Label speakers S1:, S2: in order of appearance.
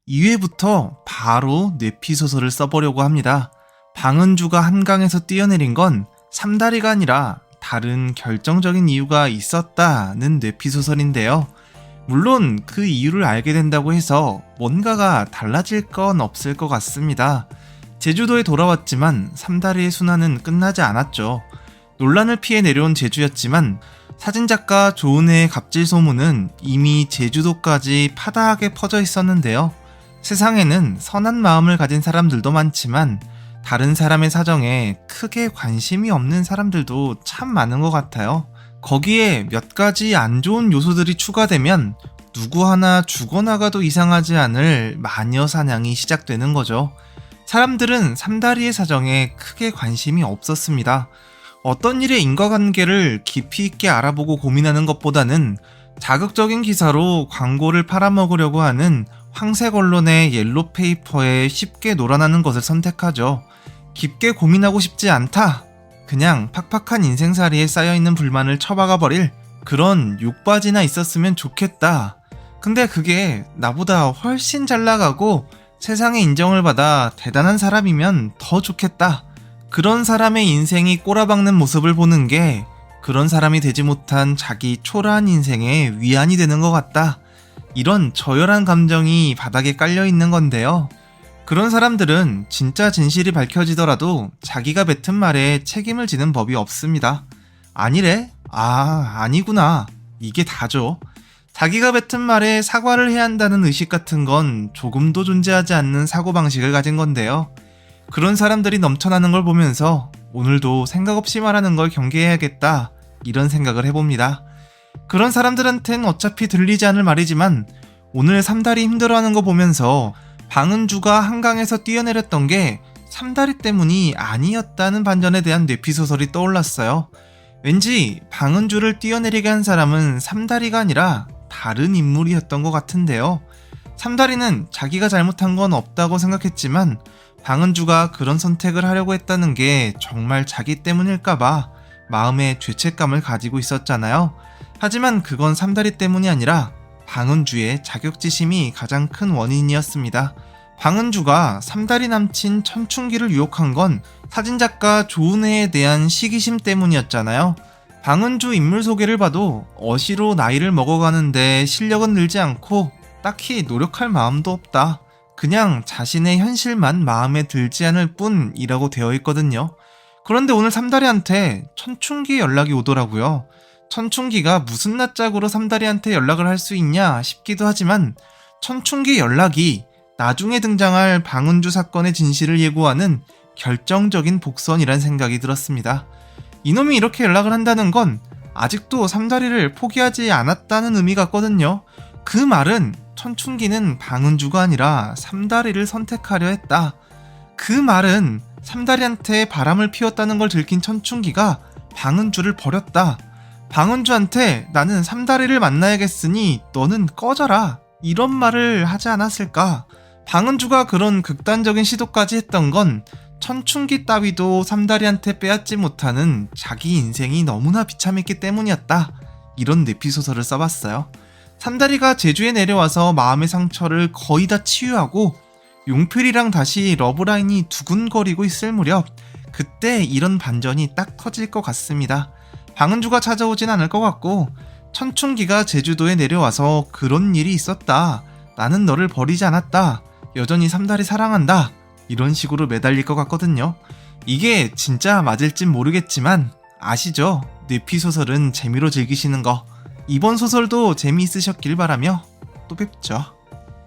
S1: 2회부터 바로 뇌피소설을 써보려고 합니다. 방은주가 한강에서 뛰어내린 건 삼다리가 아니라 다른 결정적인 이유가 있었다는 뇌피소설인데요. 물론 그 이유를 알게 된다고 해서 뭔가가 달라질 건 없을 것 같습니다. 제주도에 돌아왔지만 삼다리의 순환은 끝나지 않았죠. 논란을 피해 내려온 제주였지만 사진작가 조은혜의 갑질 소문은 이미 제주도까지 파다하게 퍼져 있었는데요. 세상에는 선한 마음을 가진 사람들도 많지만 다른 사람의 사정에 크게 관심이 없는 사람들도 참 많은 것 같아요. 거기에 몇 가지 안 좋은 요소들이 추가되면 누구 하나 죽어나가도 이상하지 않을 마녀 사냥이 시작되는 거죠. 사람들은 삼다리의 사정에 크게 관심이 없었습니다. 어떤 일의 인과관계를 깊이 있게 알아보고 고민하는 것보다는 자극적인 기사로 광고를 팔아먹으려고 하는 황색 언론의 옐로페이퍼에 쉽게 놀아나는 것을 선택하죠. 깊게 고민하고 싶지 않다. 그냥 팍팍한 인생살이에 쌓여있는 불만을 처박아버릴 그런 욕바지나 있었으면 좋겠다. 근데 그게 나보다 훨씬 잘 나가고 세상의 인정을 받아 대단한 사람이면 더 좋겠다. 그런 사람의 인생이 꼬라박는 모습을 보는 게 그런 사람이 되지 못한 자기 초라한 인생의 위안이 되는 것 같다. 이런 저열한 감정이 바닥에 깔려있는 건데요. 그런 사람들은 진짜 진실이 밝혀지더라도 자기가 뱉은 말에 책임을 지는 법이 없습니다. 아니래? 아니구나. 이게 다죠. 자기가 뱉은 말에 사과를 해야 한다는 의식 같은 건 조금도 존재하지 않는 사고방식을 가진 건데요. 그런 사람들이 넘쳐나는 걸 보면서 오늘도 생각 없이 말하는 걸 경계해야겠다, 이런 생각을 해봅니다. 그런 사람들한텐 어차피 들리지 않을 말이지만 오늘 삼다리 힘들어하는 거 보면서 방은주가 한강에서 뛰어내렸던 게 삼다리 때문이 아니었다는 반전에 대한 뇌피소설이 떠올랐어요. 왠지 방은주를 뛰어내리게 한 사람은 삼다리가 아니라 다른 인물이었던 것 같은데요. 삼다리는 자기가 잘못한 건 없다고 생각했지만 방은주가 그런 선택을 하려고 했다는 게 정말 자기 때문일까봐 마음에 죄책감을 가지고 있었잖아요. 하지만 그건 삼다리 때문이 아니라 방은주의 자격지심이 가장 큰 원인이었습니다. 방은주가 삼다리 남친 천춘기를 유혹한 건 사진작가 조은혜에 대한 시기심 때문이었잖아요. 방은주 인물 소개를 봐도 어시로 나이를 먹어가는데 실력은 늘지 않고 딱히 노력할 마음도 없다. 그냥 자신의 현실만 마음에 들지 않을 뿐이라고 되어 있거든요. 그런데 오늘 삼다리한테 천춘기의 연락이 오더라고요. 천춘기가 무슨 낯짝으로 삼다리한테 연락을 할 수 있냐 싶기도 하지만 천춘기 연락이 나중에 등장할 방은주 사건의 진실을 예고하는 결정적인 복선이란 생각이 들었습니다. 이놈이 이렇게 연락을 한다는 건 아직도 삼다리를 포기하지 않았다는 의미 같거든요. 그 말은 천춘기는 방은주가 아니라 삼다리를 선택하려 했다. 그 말은 삼다리한테 바람을 피웠다는 걸 들킨 천춘기가 방은주를 버렸다. 방은주한테 나는 삼다리를 만나야겠으니 너는 꺼져라, 이런 말을 하지 않았을까? 방은주가 그런 극단적인 시도까지 했던 건 천춘기 따위도 삼다리한테 빼앗지 못하는 자기 인생이 너무나 비참했기 때문이었다. 이런 뇌피소설을 써봤어요. 삼다리가 제주에 내려와서 마음의 상처를 거의 다 치유하고 용필이랑 다시 러브라인이 두근거리고 있을 무렵, 그때 이런 반전이 딱 터질 것 같습니다. 방은주가 찾아오진 않을 것 같고 천춘기가 제주도에 내려와서 그런 일이 있었다, 나는 너를 버리지 않았다, 여전히 삼다리 사랑한다, 이런 식으로 매달릴 것 같거든요. 이게 진짜 맞을진 모르겠지만 아시죠? 뇌피소설은 재미로 즐기시는 거. 이번 소설도 재미있으셨길 바라며 또 뵙죠.